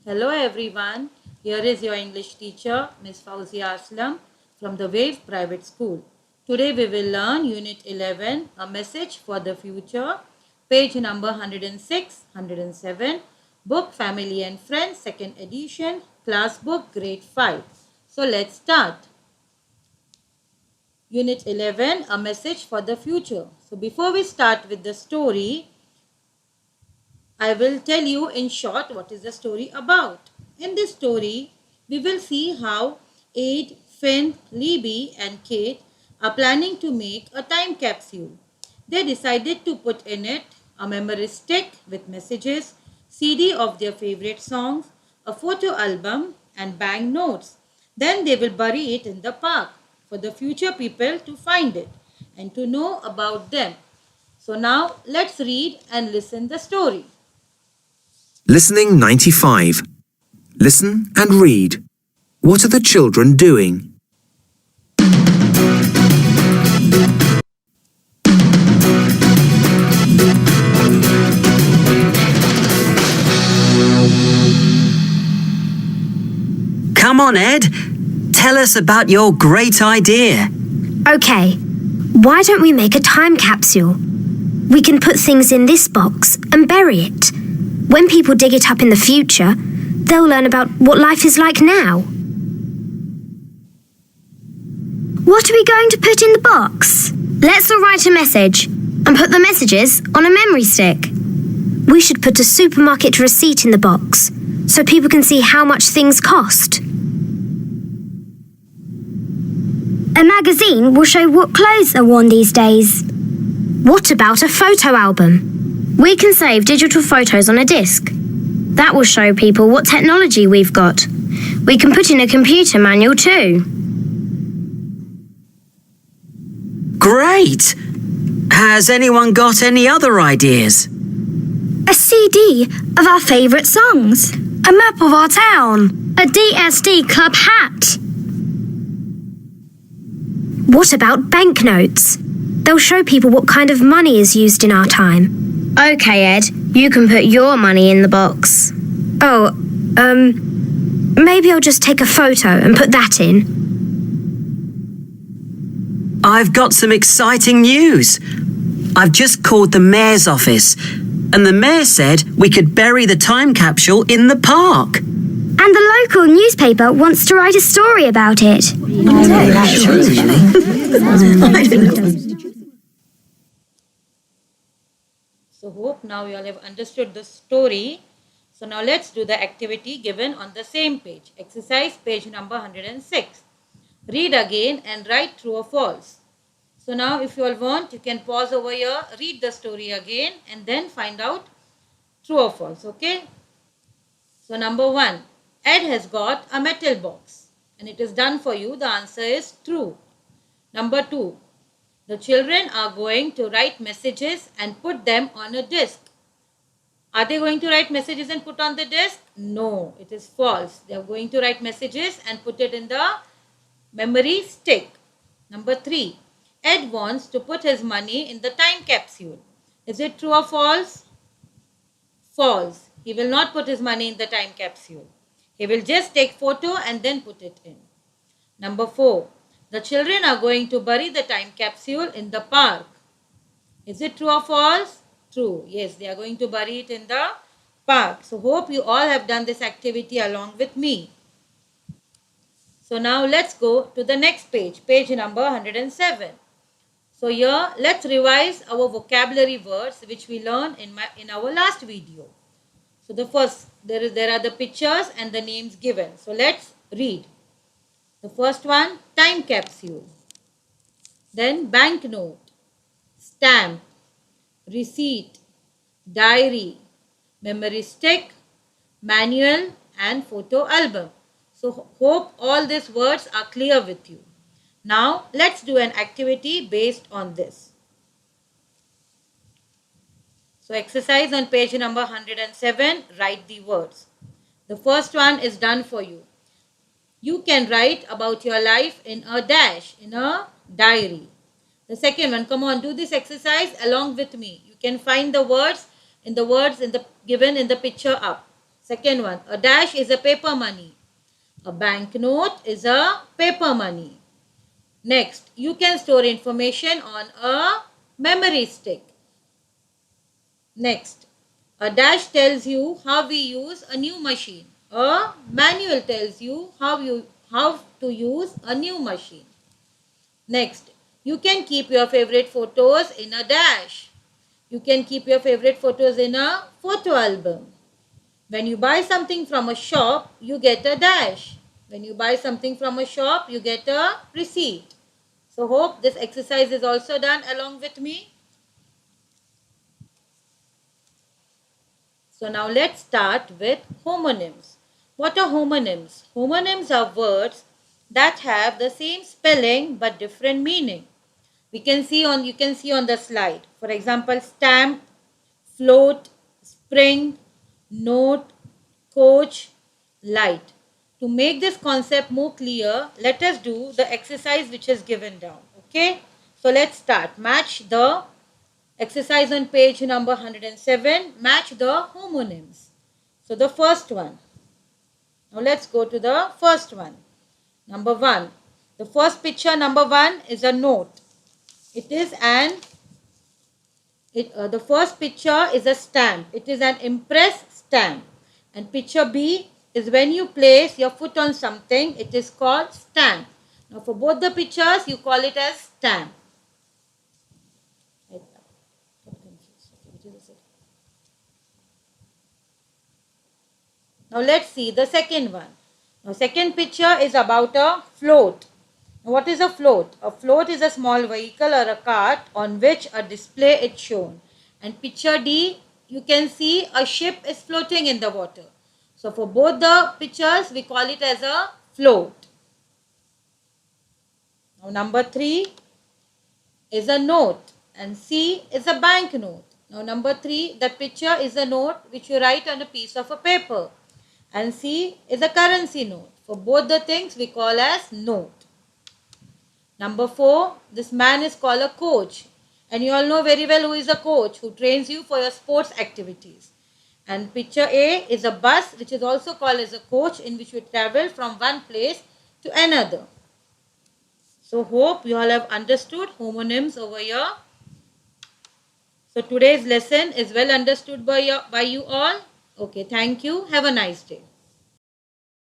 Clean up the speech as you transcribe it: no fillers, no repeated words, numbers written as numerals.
Hello everyone, here is your English teacher Miss Fouzia from the Wave Private School. Today we will learn Unit 11, A Message for the Future, page number 106, 107, Book Family and Friends, 2nd edition, Class Book, Grade 5. So let's start. Unit 11, A Message for the Future. So before we start with the story, I will tell you in short what is the story about. In this story, we will see how Aid, Finn, Libby and Kate are planning to make a time capsule. They decided to put in it a memory stick with messages, CD of their favorite songs, a photo album and bank notes. Then they will bury it in the park for the future people to find it and to know about them. So now let's read and listen the story. Listening 95. Listen and read. What are the children doing? Come on, Ed. Tell us about your great idea. Okay, why don't we make a time capsule? We can put things in this box and bury it. When people dig it up in the future, they'll learn about what life is like now. What are we going to put in the box? Let's all write a message and put the messages on a memory stick. We should put a supermarket receipt in the box so people can see how much things cost. A magazine will show what clothes are worn these days. What about a photo album? We can save digital photos on a disc. That will show people what technology we've got. We can put in a computer manual too. Great! Has anyone got any other ideas? A CD of our favourite songs. A map of our town. A DSD club hat. What about banknotes? They'll show people what kind of money is used in our time. Okay, Ed, you can put your money in the box. Oh, maybe I'll just take a photo and put that in. I've got some exciting news. I've just called the mayor's office, and the mayor said we could bury the time capsule in the park. And the local newspaper wants to write a story about it. So hope now you all have understood the story. So now let's do the activity given on the same page. Exercise page number 106. Read again and write true or false. So now if you all want, you can pause over here, read the story again and then find out true or false. Okay. So number 1. Ed has got a metal box and it is done for you. The answer is true. Number 2. The children are going to write messages and put them on a disc. Are they going to write messages and put on the disc? No, it is false. They are going to write messages and put it in the memory stick. Number 3. Ed wants to put his money in the time capsule. Is it true or false? False. He will not put his money in the time capsule. He will just take photo and then put it in. Number 4. The children are going to bury the time capsule in the park. Is it true or false? True. Yes, they are going to bury it in the park. So hope you all have done this activity along with me. So now let's go to the next page, page number 107. So here let's revise our vocabulary words which we learned in our last video. So the first, there are the pictures and the names given. So let's read. The first one, time capsule. Then banknote, stamp, receipt, diary, memory stick, manual and photo album. So hope all these words are clear with you. Now let's do an activity based on this. So exercise on page number 107, write the words. The first one is done for you. You can write about your life in a dash, in a diary. The second one, come on, do this exercise along with me. You can find the words given in the picture up. Second one, a dash is a paper money. A banknote is a paper money. Next, you can store information on a memory stick. Next, a dash tells you how we use a new machine. A manual tells you how to use a new machine. Next, you can keep your favorite photos in a dash. You can keep your favorite photos in a photo album. When you buy something from a shop, you get a dash. When you buy something from a shop, you get a receipt. So hope this exercise is also done along with me. So now let's start with homonyms. What are homonyms? Homonyms are words that have the same spelling but different meaning. You can see on the slide. For example, stamp, float, spring, note, coach, light. To make this concept more clear, let us do the exercise which is given down. Okay. So let's start. Match the exercise on page number 107. Match the homonyms. So the first one. Now let's go to the first one. Number 1. The first picture, number 1, is a note. The first picture is a stamp. It is an impress stamp. And picture B is when you place your foot on something. It is called stamp. Now for both the pictures, you call it as stamp. Now let's see the second one. Now second picture is about a float. Now what is a float? A float is a small vehicle or a cart on which a display is shown. And picture D, you can see a ship is floating in the water. So for both the pictures, we call it as a float. Now number 3 is a note and C is a banknote. Now number 3, the picture is a note which you write on a piece of a paper. And C is a currency note. For both the things, we call as note. Number 4, this man is called a coach. And you all know very well who is a coach, who trains you for your sports activities. And picture A is a bus, which is also called as a coach, in which you travel from one place to another. So hope you all have understood homonyms over here. So today's lesson is well understood by you all. Okay, thank you. Have a nice day.